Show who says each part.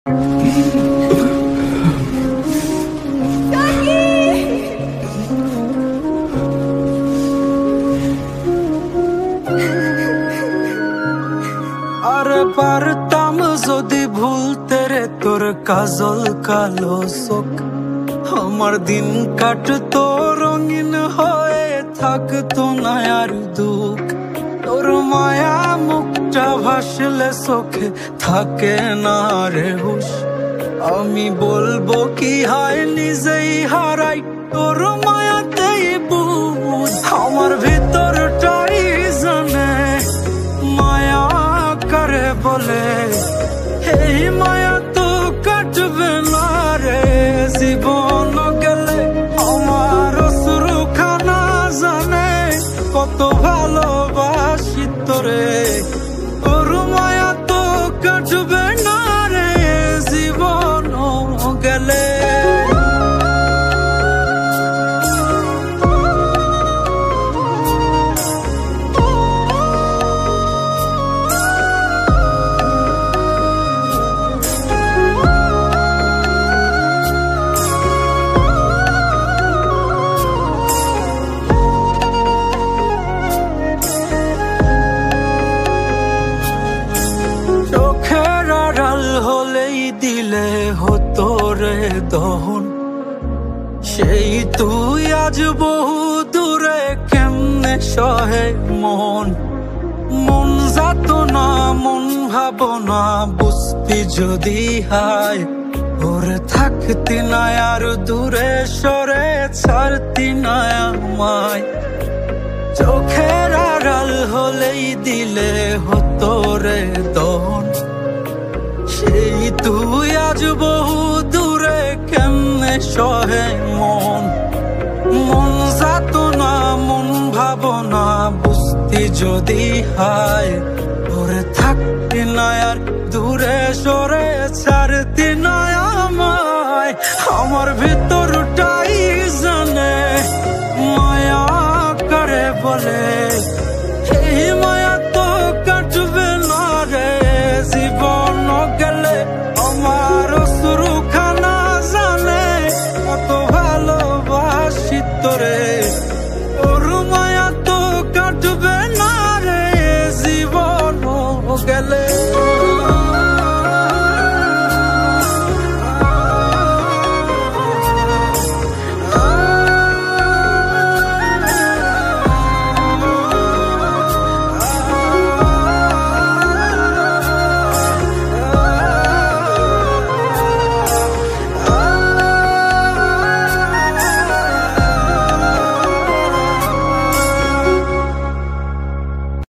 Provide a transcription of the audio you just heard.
Speaker 1: আরে পারতাম যদি ভুলতে রে তোর কাজল কালো চোখ, আমার দিন কাটতো রঙিন হয়ে থাকতো না আর দুঃখ। তোর মায়া মুখটা ভাসলে চোখে থাকে না রে হুশ, আমি বলবো কি হয় নিজেই হারাই তোর মায়াতেই বুঝ। আমার ভিতরটাই জানে মায়া করে বলে, এই মায়া তো কাটবে না রে জীবন গেলে। আমার অশ্রুখানা জানে কত ভালোবাসি তোরে, তোর মায়া তো কাটবে না রে জীবন গেলে। দিলে হতো রে দহন, সেই তুই আজ বহু দূরে কেমনে সহে মন। মন যাত না মন ভাবনা বুঝতি যদি হায়, ওরে থাকতি না আর দূরে সরে ছাড়তি না আমায়। চোখের আড়াল হলেই দিলে হতো রে দহন, সেই তুই আজ বহু দূরে কেমনে সহে মন। মন যাত না মন ভাবনা বুঝতি যদি হায়, ওরে থাকতি না আর দূরে সরে ছাড়তি না আমায়। আমার ভিতরটাই জানে মায়া করে বলে,